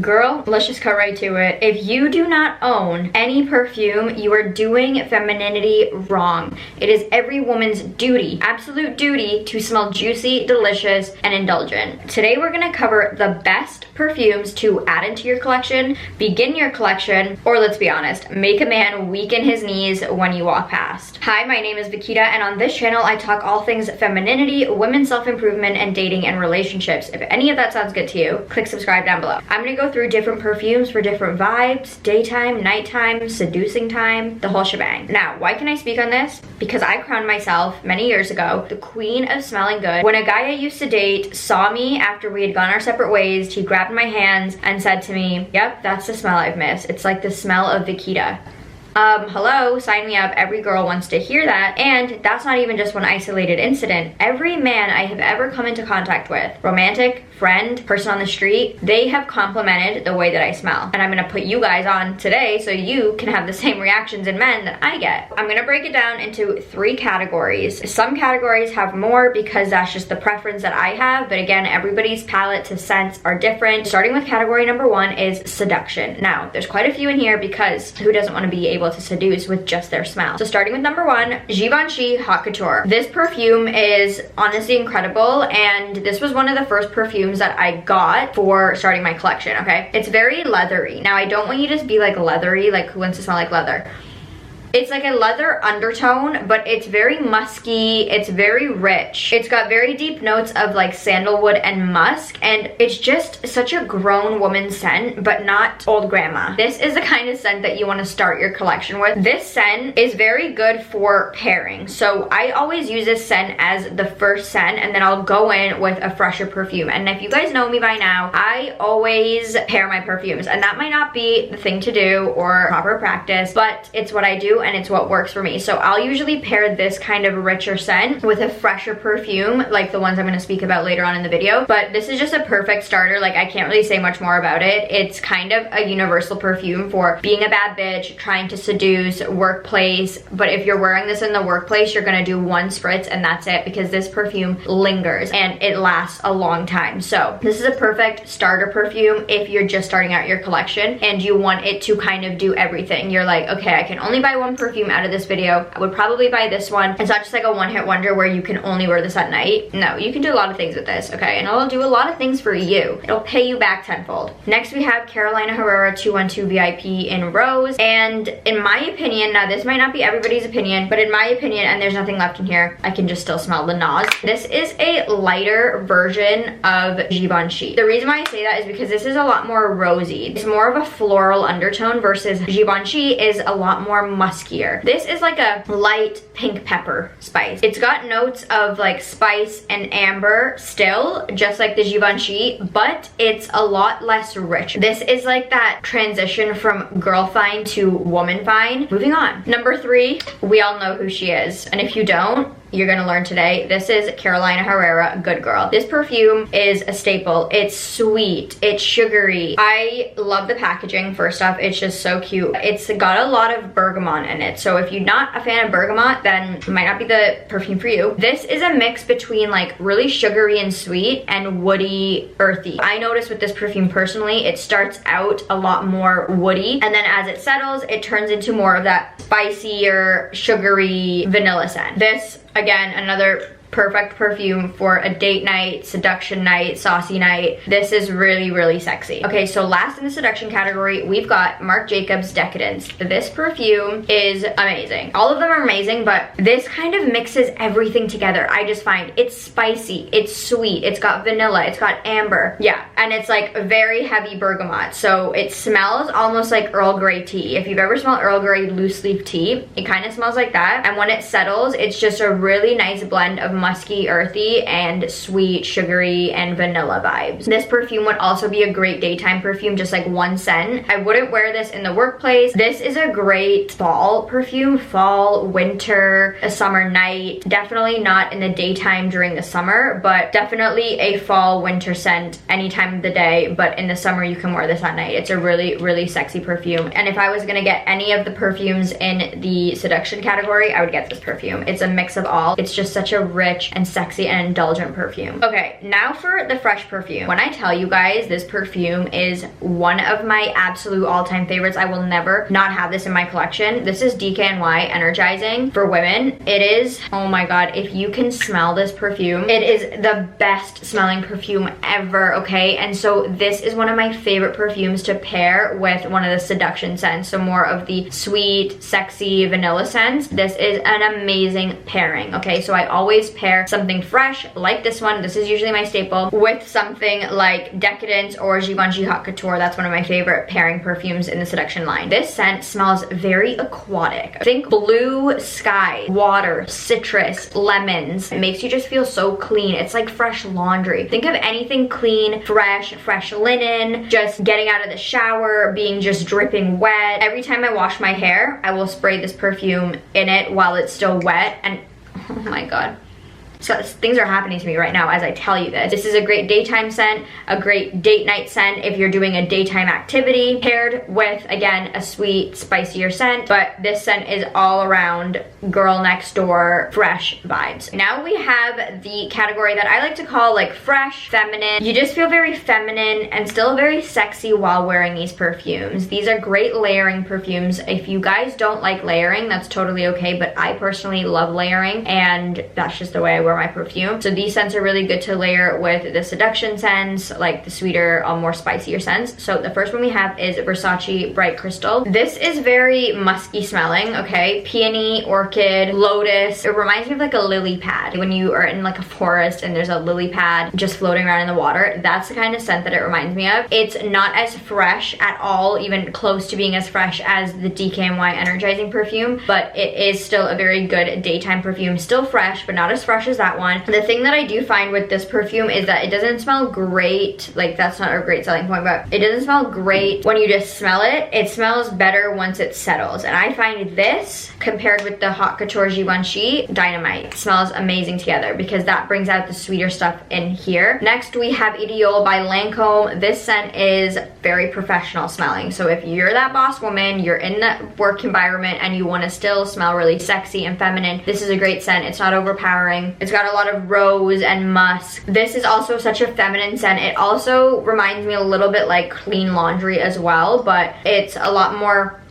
Girl, let's just cut right to it. If you do not own any perfume, you are doing femininity wrong. It is every woman's duty, absolute duty, to smell juicy, delicious, and indulgent. Today we're gonna cover the best perfumes to add into your collection, begin your collection, or let's be honest, make a man weaken his knees when you walk past. Hi, my name is Vikita, and on this channel I talk all things femininity, women's self-improvement, and dating and relationships. If any of that sounds good to you, click subscribe down below. I'm gonna go through different perfumes for different vibes, daytime, nighttime, seducing time, the whole shebang. Now, why can I speak on this? Because I crowned myself many years ago the queen of smelling good. When a guy I used to date saw me after we had gone our separate ways, he grabbed my hands and said to me, "Yep, that's the smell I've missed. It's like the smell of Vikita." Hello, sign me up. Every girl wants to hear that. And that's not even just one isolated incident. Every man I have ever come into contact with, romantic, friend, person on the street, they have complimented the way that I smell. And I'm gonna put you guys on today so you can have the same reactions in men that I get. I'm gonna break it down into 3 categories. Some categories have more because that's just the preference that I have, but again, everybody's palate to scents are different. Starting with category number 1 is seduction. Now, there's quite a few in here because who doesn't want to be able to seduce with just their smell? So starting with number 1, Givenchy Haute Couture. This perfume is honestly incredible, and this was one of the first perfumes that I got for starting my collection, okay? It's very leathery. Now, I don't want you to be like leathery, like who wants to smell like leather? It's like a leather undertone, but it's very musky, it's very rich. It's got very deep notes of like sandalwood and musk, and it's just such a grown woman scent, but not old grandma. This is the kind of scent that you want to start your collection with. This scent is very good for pairing. So I always use this scent as the first scent, and then I'll go in with a fresher perfume. And if you guys know me by now, I always pair my perfumes, and that might not be the thing to do or proper practice, but it's what I do and it's what works for me. So I'll usually pair this kind of richer scent with a fresher perfume, like the ones I'm going to speak about later on in the video. But this is just a perfect starter. Like, I can't really say much more about it. It's kind of a universal perfume for being a bad bitch, trying to seduce, workplace. But if you're wearing this in the workplace, you're going to do 1 spritz and that's it, because this perfume lingers and it lasts a long time. So this is a perfect starter perfume if you're just starting out your collection and you want it to kind of do everything. You're like, okay, I can only buy 1 perfume out of this video. I would probably buy this one. It's not just like a one-hit wonder where you can only wear this at night. No, you can do a lot of things with this, okay? And it'll do a lot of things for you. It'll pay you back tenfold. Next, we have Carolina Herrera 212 VIP in Rose. And in my opinion, now this might not be everybody's opinion, but in my opinion, and there's nothing left in here, I can just still smell the nose. This is a lighter version of Givenchy. The reason why I say that is because this is a lot more rosy. It's more of a floral undertone versus Givenchy is a lot more musky. This is like a light pink pepper spice. It's got notes of like spice and amber still, just like the Givenchy, but it's a lot less rich. This is like that transition from girl fine to woman fine. Moving on. Number 3, we all know who she is. And if you don't, you're gonna learn today. This is Carolina Herrera Good Girl. This perfume is a staple. It's sweet, it's sugary. I love the packaging. First off, it's just so cute. It's got a lot of bergamot in it. So if you're not a fan of bergamot, then it might not be the perfume for you. This is a mix between like really sugary and sweet and woody, earthy. I noticed with this perfume personally, it starts out a lot more woody, and then as it settles, it turns into more of that spicier, sugary vanilla scent. This, again, another perfect perfume for a date night, seduction night, saucy night. This is really, really sexy. Okay, so last in the seduction category, we've got Marc Jacobs Decadence. This perfume is amazing. All of them are amazing, but this kind of mixes everything together. I just find it's spicy, it's sweet, it's got vanilla, it's got amber. Yeah, and it's like very heavy bergamot. So it smells almost like Earl Grey tea. If you've ever smelled Earl Grey loose leaf tea, it kind of smells like that. And when it settles, it's just a really nice blend of musky, earthy, and sweet, sugary, and vanilla vibes. This perfume would also be a great daytime perfume, just like 1 scent. I wouldn't wear this in the workplace. This is a great fall perfume, fall, winter, a summer night. Definitely not in the daytime during the summer, but definitely a fall, winter scent any time of the day, but in the summer you can wear this at night. It's a really, really sexy perfume. And if I was gonna get any of the perfumes in the seduction category, I would get this perfume. It's a mix of all. It's just such a rich rich and sexy and indulgent perfume. Okay, now for the fresh perfume. When I tell you guys this perfume is one of my absolute all-time favorites, I will never not have this in my collection. This is DKNY Energizing for women. It is, oh my god, if you can smell this perfume, it is the best smelling perfume ever, okay? And so this is one of my favorite perfumes to pair with one of the seduction scents, so more of the sweet, sexy, vanilla scents. This is an amazing pairing, okay? So I always pair something fresh like this one, this is usually my staple, with something like Decadence or Givenchy Haute Couture. That's one of my favorite pairing perfumes in the seduction line. This scent smells very aquatic. Think blue sky, water, citrus, lemons. It makes you just feel so clean. It's like fresh laundry. Think of anything clean, fresh linen, just getting out of the shower, being just dripping wet. Every time I wash my hair, I will spray this perfume in it while it's still wet, and oh my god. So things are happening to me right now as I tell you this. This is a great daytime scent, a great date night scent if you're doing a daytime activity, paired with, again, a sweet, spicier scent. But this scent is all around girl next door, fresh vibes. Now we have the category that I like to call like fresh, feminine. You just feel very feminine and still very sexy while wearing these perfumes. These are great layering perfumes. If you guys don't like layering, that's totally okay, but I personally love layering, and that's just the way I wear my perfume. So these scents are really good to layer with the seduction scents, like the sweeter, more spicier scents. So the first one we have is Versace Bright Crystal. This is very musky smelling, okay? Peony, orchid, lotus. It reminds me of like a lily pad. When you are in like a forest and there's a lily pad just floating around in the water, that's the kind of scent that it reminds me of. It's not as fresh at all, even close to being as fresh as the DKNY Energizing perfume, but it is still a very good daytime perfume. Still fresh, but not as fresh as that one. The thing that I do find with this perfume is that it doesn't smell great, like that's not a great selling point, but it doesn't smell great when you just smell it. It smells better once it settles, and I find this compared with the Haute Couture Givenchy Dynamite smells amazing together because that brings out the sweeter stuff in here. Next we have Ideal by Lancome. This scent is very professional smelling, so if you're that boss woman, you're in the work environment and you want to still smell really sexy and feminine, this is a great scent. It's not overpowering. It's got a lot of rose and musk. This is also such a feminine scent. It also reminds me a little bit like Clean Laundry as well, but it's a lot more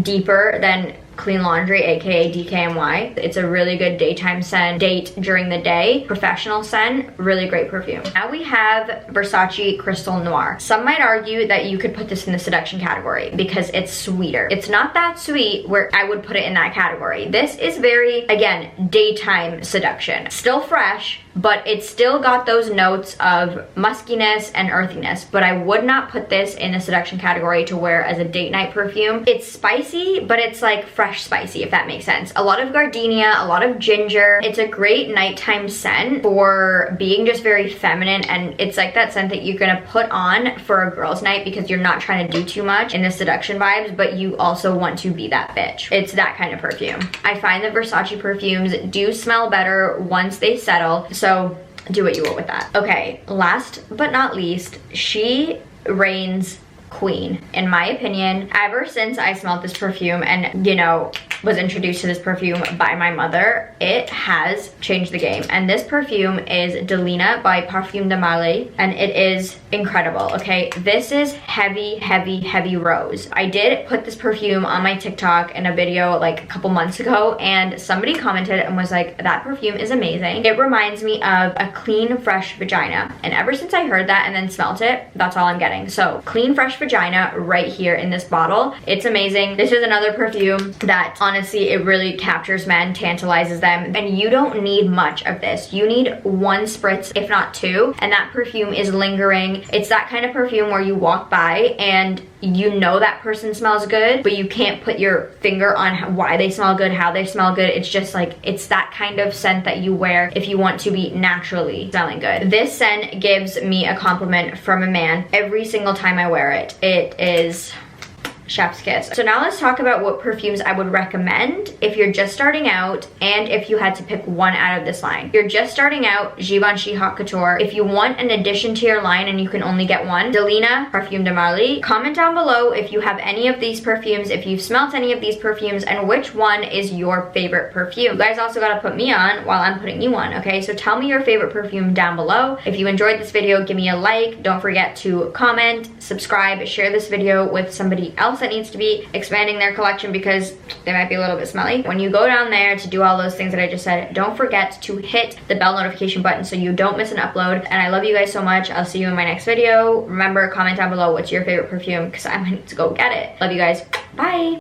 deeper than Clean Laundry, aka DKNY. It's a really good daytime scent, date during the day, professional scent, really great perfume. Now we have Versace Crystal Noir. Some might argue that you could put this in the seduction category because it's sweeter. It's not that sweet where I would put it in that category. This is very, again, daytime seduction. Still fresh, but it's still got those notes of muskiness and earthiness, but I would not put this in the seduction category to wear as a date night perfume. It's spicy, but it's like fresh spicy, if that makes sense. A lot of gardenia, a lot of ginger. It's a great nighttime scent for being just very feminine, and it's like that scent that you're gonna put on for a girl's night because you're not trying to do too much in the seduction vibes, but you also want to be that bitch. It's that kind of perfume. I find that Versace perfumes do smell better once they settle, so do what you will with that. Okay, last but not least, she reigns queen, in my opinion. Ever since I smelled this perfume and, you know, was introduced to this perfume by my mother, it has changed the game. And this perfume is Delina by Parfum de Marly, and it is incredible, okay? This is heavy, heavy, heavy rose. I did put this perfume on my TikTok in a video like a couple months ago, and somebody commented and was like, that perfume is amazing. It reminds me of a clean, fresh vagina. And ever since I heard that and then smelt it, that's all I'm getting. So clean, fresh vagina right here in this bottle. It's amazing. This is another perfume that honestly, it really captures men, tantalizes them, and you don't need much of this. You need one spritz, if not two, and that perfume is lingering. It's that kind of perfume where you walk by and you know that person smells good, but you can't put your finger on why they smell good, how they smell good. It's just like, it's that kind of scent that you wear if you want to be naturally smelling good. This scent gives me a compliment from a man every single time I wear it. It is chef's kiss. So now let's talk about what perfumes I would recommend if you're just starting out and if you had to pick one out of this line. If you're just starting out, Givenchy Haute Couture. If you want an addition to your line and you can only get one, Delina Parfum de Marly. Comment down below if you have any of these perfumes, if you've smelt any of these perfumes, and which one is your favorite perfume. You guys also gotta put me on while I'm putting you on, okay? So tell me your favorite perfume down below. If you enjoyed this video, give me a like. Don't forget to comment, subscribe, share this video with somebody else that needs to be expanding their collection because they might be a little bit smelly. When you go down there to do all those things that I just said, don't forget to hit the bell notification button so you don't miss an upload. And I love you guys so much. I'll see you in my next video. Remember, comment down below what's your favorite perfume because I might need to go get it. Love you guys. Bye.